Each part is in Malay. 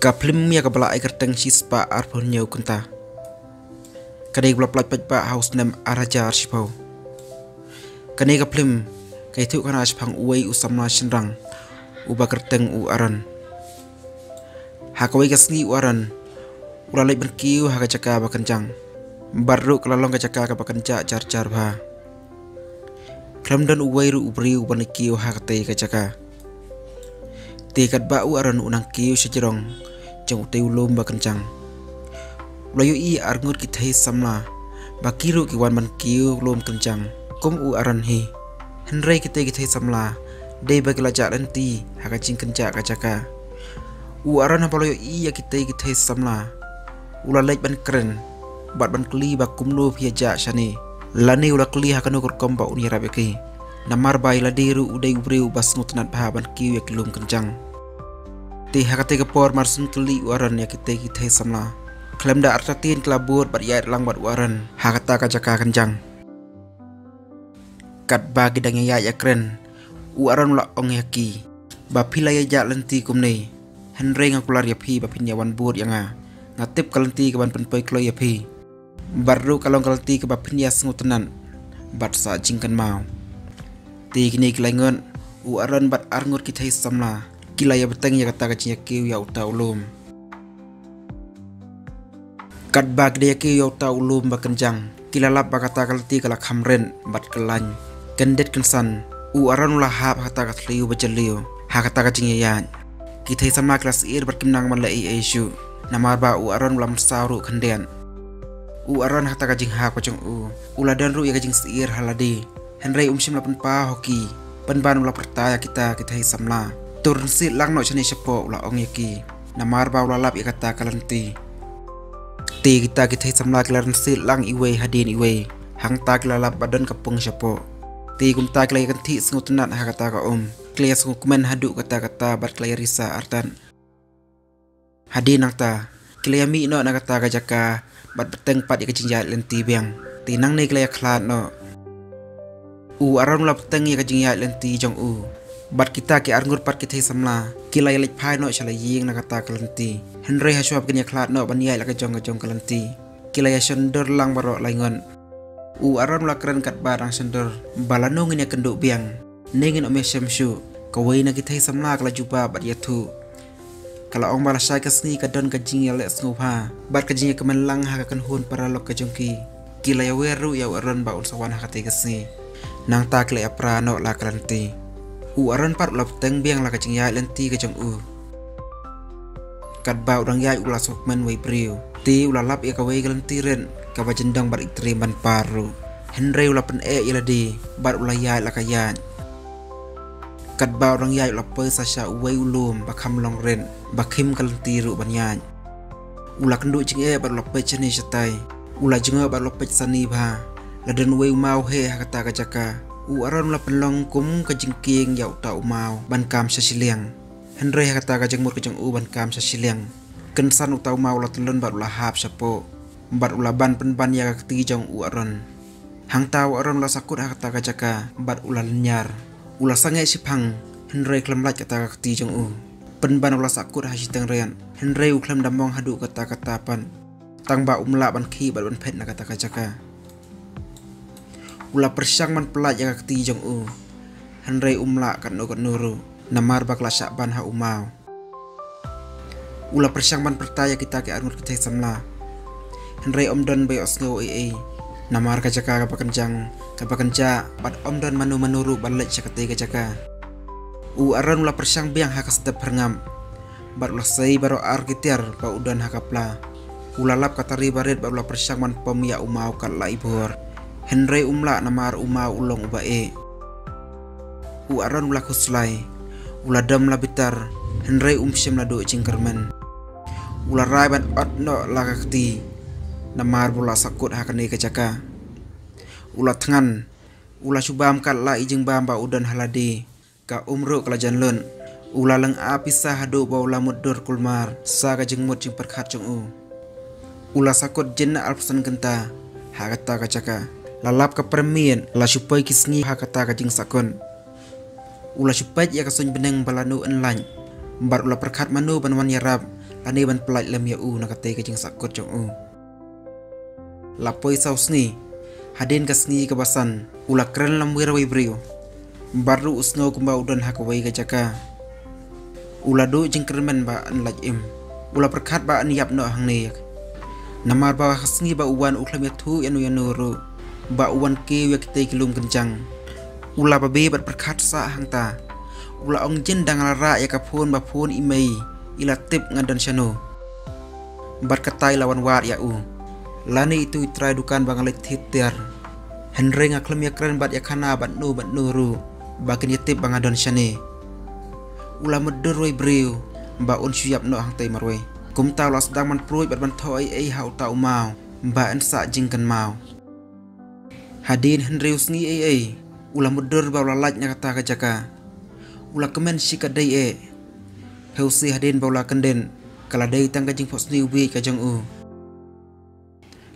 Kaplim ya kabala ai kerteng sispa arpon nyau kunta. Kadai gula plat pa haus nem araja arshipau. Kadai kaplim kai tu kana ashpang uai usamna shenrang uba kerteng u aran. Hakawai kasni u aran ulalai berkiu haka caka bakanjang. Baru kelalong ka caka ka bakanca jar ba. Klam dan uai ru ubri uban kiu haka tei ka caka. Tikat ba u aran unang kiu sejerong jang uteu lom bakencang. Ulayu i arngut kita samla bakiru kiwan man kiu lom kencang. Kum u aran he henrei kita samla dei bagila jalan ti haka jing kenca kacaka. U aran hapalayu i ya kita samla ulalek ban keren bat ban kli bakum lo piaja shane lani ula kli haka nukur komba uni rabeki namar bai la deru udai ubreu bas ngutnat bah ban kiu yak lom kencang. Ti hakate kapor marsun keli waran ya kita samla klem da artatin kelabur bat yait lang bat waran hakata kajaka kenjang kat bagi dang ya keren waran ula ong yaki bapila ya ja lenti kumne henre ngakular ya pi bapin yawan bur yang ngatip kalenti ke ban penpoi klo ya pi baru kalong kalenti ke bapin ya sengutenan bat sa jingkan mau ti kini kelengon waran bat arngut kita samla kila ya beteng ya kata kacanya kiu ya uta ulum. Kat bag dia kiu ya uta ulum bakenjang. Kila lap bakata kalti kala kamren bat kelany. Kendet kensan. Aran ulah hap kata katliu bajaliu. Hakata kacanya yan. Kita sama kelas ir berkimnang malai aisu. Namar ba aran ulah mersauru kendian. Aran kata kacing hap kacang uladan ru ya kacing seir haladi. Henry umsim lapan pa hoki. Penban ulah pertaya kita samla. Turun si lang no chani sepo ulah ong yaki namar ba ulah lap ikata kalanti ti kita samla klaran si lang iwe hadin iwe hang ta klalap badan kapung sepo ti kumta klay kanti sengutenat hakata ka klaya sengukumen hadu kata bat klaya risa artan hadin nangta klaya mi no nakata ka jaka bat beteng pat ikajingjat lenti biang ti nang ne klaya klat no aran ulah beteng ikajingjat lenti jong bat kita ke arngur pat kita samla kila ya lek pai no chala ying nakata kalanti henry hasuap kenya klat no banyai la kajong kalanti kila ya sender lang baro laingon aran la keren kat barang sender balano ngin ya kenduk biang nengin ome semsu kawai na kita samla kala juba bat yatu kala ong bala sai kasni kadon kajing ya lek sngupa bat kajing ya kemenlang hakakan hun para lok kajongki kila ya weru ya aran ba unsawan hakate kasni nang ta kila ya prano la kalanti aran pat ulah peteng biang la kacing yai lenti kacang kat ba udang yai ulah sokmen wei priu ti ulah lap ya kawai lenti ren ka bajendang bat itrim ban paru henry ulah pen iladi bat ulah yai la kayan kat ba udang yai ulah pe sasha wei ulum bakam long ren bakim kalenti ru banyan ulah kendu cing bat ulah pe chani satai ulah jenga bat ulah pe sani ba laden wei mau he hakata kajaka aran la penlong kum kajingking ya uta umau ban kam sasiliang henry kata kajeng mur kajeng ban kam sasiliang kensan uta umau la telon bat ulah hap sapo bat ulah ban penban ya kati jong aran hang tau aran la sakut kata kajaka bat ulah lenyar ulah sangai sipang henry klemlat kata kati jong penban ulah sakut hasiteng rian henry uklam damong hadu kata pan tang ba umla ban ki bat ban pet na kata kajaka ulah persyang man pelat yang kati jong henry umla kan nuru namar bakla syakban ha umau ulah persyang man pertaya kita ke arngur kita samla henry omdon bay osngo namar kajaka kapakenja bat omdon menuru balik sakate kajaka aran ulah persyang biang haka sedap herngam bat ulah sei baro arkitir ba udan hakapla ulah lap katari baret ba ulah persyang man pemia umau kat la ibor henry umla namar umau ulong ubae aran ulah kuslai ulah dam la bitar henry umsim la do cingkermen ulah rai ban otno la kakti namar bula sakut hakane kajaka ulah tengan ulah subam kat la ijeng bamba udan halade ka umru kala janlun ulah leng apisa hadu ba ulah mudur kulmar sa kajeng mut jing perkhat jong ulah sakut jenna alpsan genta hakata kajaka lalap ke permien la supaya kisngi hakata kajing sakon ulah supaya ya kasun beneng balanu enlan bar ulah perkat manu banwan yarab ane ban pelaj lem ya u nakate ke jing sakut jong u lapoi sau sni hadin ka sni ke basan ula keren lam wira wai brio baru usno kumba udan hakawai ke jaka ula do jing kermen ba an laj im ula perkat ba an yap no hang ne namar ba sni ba uwan uklam ya thu yanu ru ba uwan ke ya kite kilum kencang ula ba be bat perkat sa hang ta ula ong jin dang lara ya kapun ba pun imei ila tip ngadan syano bat katai lawan war ya u lani itu try dukan bangalit hitiar Henry ngaklam ya keren bat ya kana bat nu ru bakin ya tip bangadon syane ula medur wai breu ba un syap no hang tai marwe kum taw las dang man pruit bat ban thoi ai hau ta mau ba an sa jing kan mau hadin Henry usni ai ula medur ba ula laj nya kata ka jaka ula kemen sika dai Heusi hadin baula kenden kala dai tang kajing pos ni ubi kajang u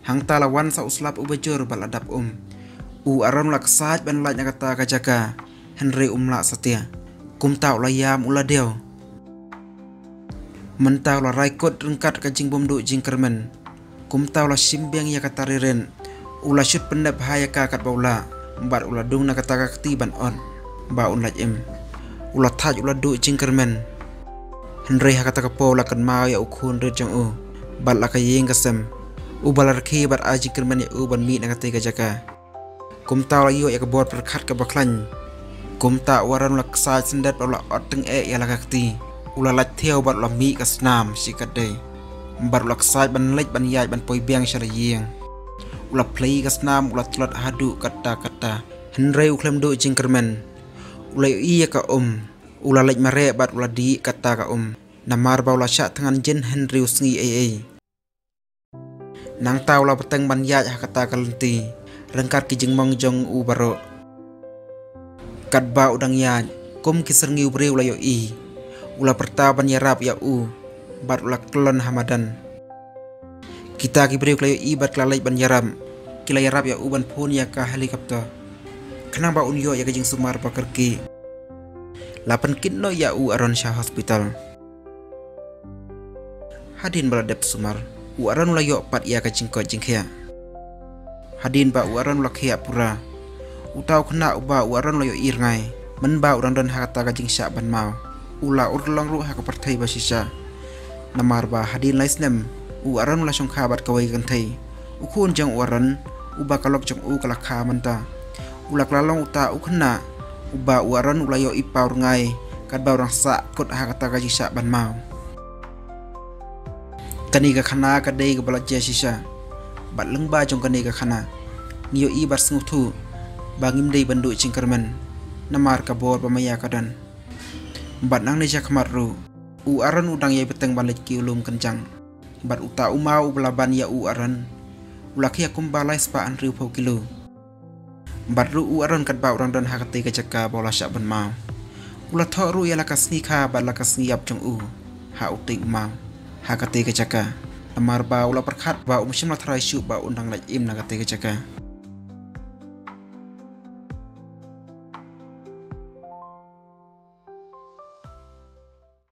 hang ta lawan sa uslap ubajur baladap u aron lak saj ban laj kata kajaka Henry la satia kum tau la yam ula deu mentau la raikot rengkat kajing bomdu jing kermen kum tau la simbiang ya kata riren ula syut pendap haya kakat baula bat ula dung na kata kakti ban on ba un laj ula taj ula du jing kermen Henry hakata kapo la kan mau ya ukun rejang u bat la kayeng kasem u balar ki bat aji kermen ya u ban mi na kate ka jaka kum taw la yo ya kabot perkat ka baklan kum ta waran la sa sendat la oteng ya la kakti ula la theo bat la mi ka snam sikade bat la sa ban lej ban yai ban poi biang syarayeng ula play ka snam ula tlot hadu kata Henry u klem do jing kermen ula iya ka ula lej mare bat ula di kata ka namar ba ula syak tangan jen Henry usngi ai nang taw la peteng ban yaj kata ka lenti rengkat ki jing mong jong u baro kat ba udang yaj kum ki serng yu bre ula yo ula perta ban yarap ya u bat ula klon hamadan kita ki bre ula yo bat lalej ban yaram kila yarap ya u ban pun ya ka helikopter kenang ba unyo ya ka jing sumar pakerki lapan kinno ya u aron Shah hospital hadin baladep sumar u aron ula yo pat ya ka jingko jingkhia hadin ba u aron ula khia pura u taw khna u ba u aron ula yo ngai men ba urang dan hakata ka jing syak ban mau ula urlong ru ha ka parthai basisa namar ba hadin laisnem u aron ula songkha bat kawai kan thai u khun jang u aron u ba kalok jong u kala kha manta ula klalong uta u khna uba uaran ulayo ipaur ngai kat ba orang sa kot ha kata ka jisa ban mau kani ka khana ka dei ka bala je sisa bat leng ba jong kani ka khana niyo i bar sngu thu bangim dei bandu cingkermen namar ka bor pamaya kadan bat nang ne ja khamar ru u aran udang ye beteng ban lek ki ulum kencang bat uta umau belaban ya u aran ulakhi akum balai spa an riu pau kilo bat ru u aron kat ba orang dan hakati ka jaka bola syak ban mau ula tho ru ya lakas ni kha bat lakas ni yap jong u ha uti mau hakati ka jaka amar ba ula perkhat ba umsim la thrai syu ba undang laj im na kate ka jaka